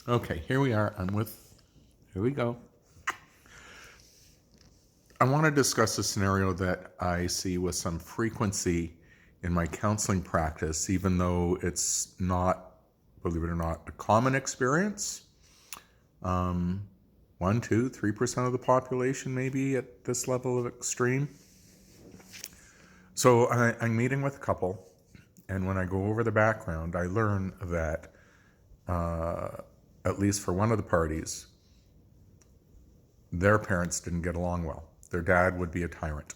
Okay, here we are. Here we go. I want to discuss a scenario that I see with some frequency in my counseling practice, even though it's not, believe it or not, a common experience. 1, 2, 3% of the population maybe at this level of extreme. So I'm meeting with a couple, and when I go over the background, I learn that at least for one of the parties, their parents didn't get along well. Their dad would be a tyrant.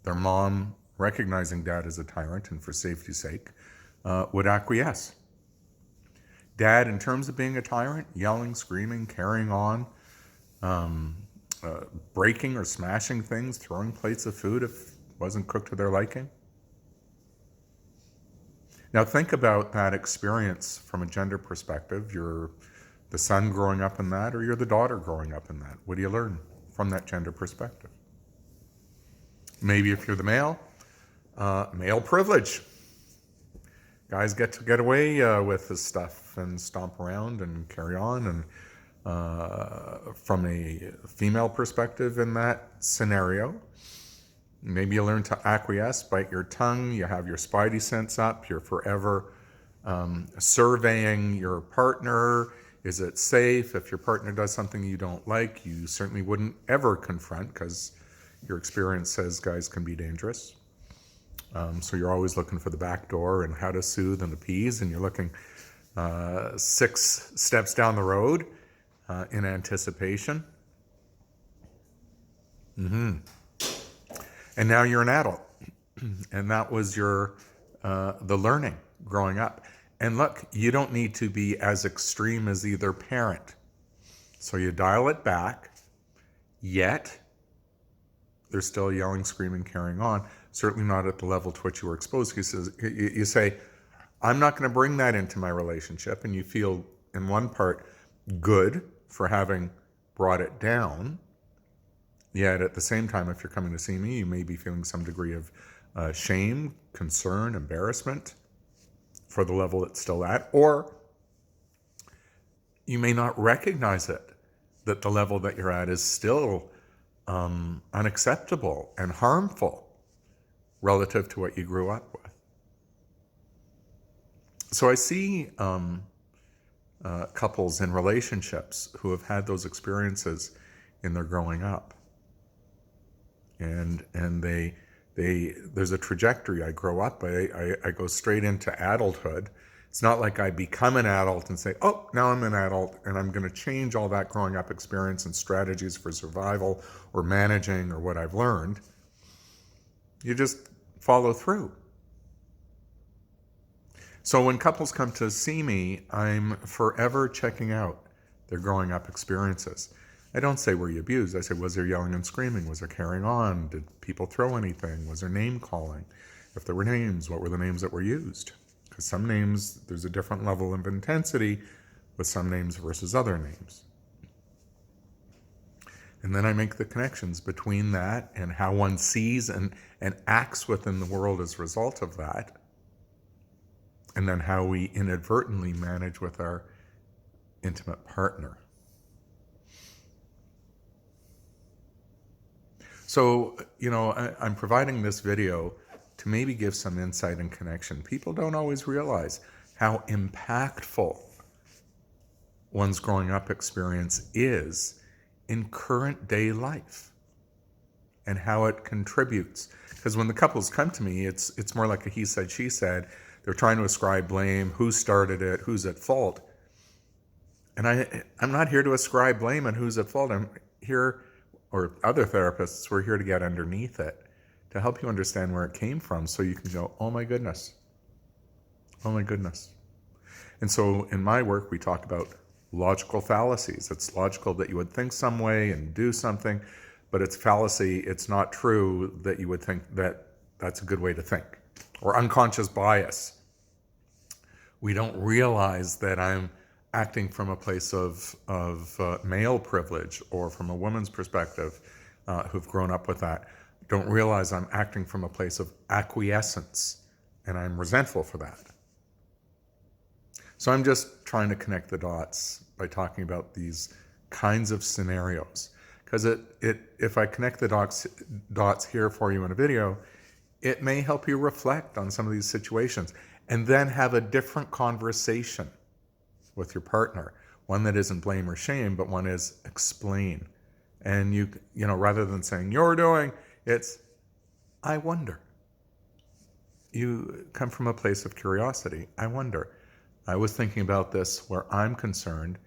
Their mom, recognizing dad as a tyrant and for safety's sake, would acquiesce. Dad, in terms of being a tyrant, yelling, screaming, carrying on, breaking or smashing things, throwing plates of food if it wasn't cooked to their liking. Now think about that experience from a gender perspective. You're the son growing up in that, or you're the daughter growing up in that. What do you learn from that gender perspective? Maybe if you're the male, male privilege. Guys get to get away with this stuff and stomp around and carry on. And from a female perspective in that scenario, maybe you learn to acquiesce, bite your tongue, you have your spidey sense up, you're forever surveying your partner. Is it safe? If your partner does something you don't like, you certainly wouldn't ever confront because your experience says guys can be dangerous. So you're always looking for the back door and how to soothe and appease, and you're looking 6 steps down the road in anticipation. And now you're an adult, and that was your the learning growing up. And look, you don't need to be as extreme as either parent. So you dial it back, yet they're still yelling, screaming, carrying on. Certainly not at the level to which you were exposed. You say, I'm not going to bring that into my relationship. And you feel, in one part, good for having brought it down. Yet at the same time, if you're coming to see me, you may be feeling some degree of shame, concern, embarrassment for the level it's still at. Or you may not recognize it, that the level that you're at is still unacceptable and harmful relative to what you grew up with. So I see couples in relationships who have had those experiences in their growing up, and there's a trajectory. I grow up, I go straight into adulthood. It's not like I become an adult and say, oh, now I'm an adult and I'm going to change all that growing up experience and strategies for survival or managing or what I've learned. You just follow through. So when couples come to see me, I'm forever checking out their growing up experiences. I don't say, were you abused? I say, was there yelling and screaming? Was there carrying on? Did people throw anything? Was there name calling? If there were names, what were the names that were used? Because some names, there's a different level of intensity with some names versus other names. And then I make the connections between that and how one sees and acts within the world as a result of that. And then how we inadvertently manage with our intimate partner. So, I'm providing this video to maybe give some insight and connection. People don't always realize how impactful one's growing up experience is in current day life and how it contributes. Because when the couples come to me, it's more like a he said, she said. They're trying to ascribe blame, who started it, who's at fault. And I'm not here to ascribe blame and who's at fault. I'm here, or other therapists, we're here to get underneath it, to help you understand where it came from so you can go, oh my goodness. Oh my goodness. And so in my work, we talk about logical fallacies. It's logical that you would think some way and do something, but it's fallacy. It's not true that you would think that that's a good way to think. Or unconscious bias. We don't realize that I'm acting from a place of male privilege, or from a woman's perspective who've grown up with that. Don't realize I'm acting from a place of acquiescence, and I'm resentful for that. So I'm just trying to connect the dots by talking about these kinds of scenarios. Because if I connect the dots here for you in a video, it may help you reflect on some of these situations and then have a different conversation with your partner. One that isn't blame or shame, but one is explain. And you know, rather than saying you're doing, it's I wonder. You come from a place of curiosity. I wonder. I was thinking about this where I'm concerned,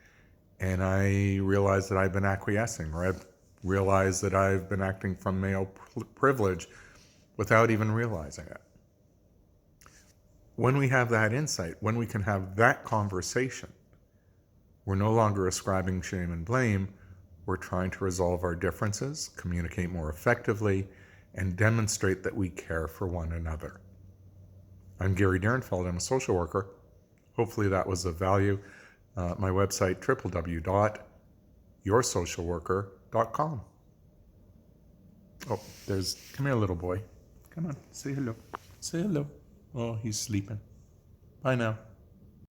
and I realized that I've been acquiescing, or I've realized that I've been acting from male privilege without even realizing it. When we have that insight, when we can have that conversation, we're no longer ascribing shame and blame. We're trying to resolve our differences, communicate more effectively, and demonstrate that we care for one another. I'm Gary Derenfeld. I'm a social worker. Hopefully that was of value. My website, www.yoursocialworker.com. Oh, come here, little boy. Come on, say hello. Say hello. Oh, he's sleeping. Bye now.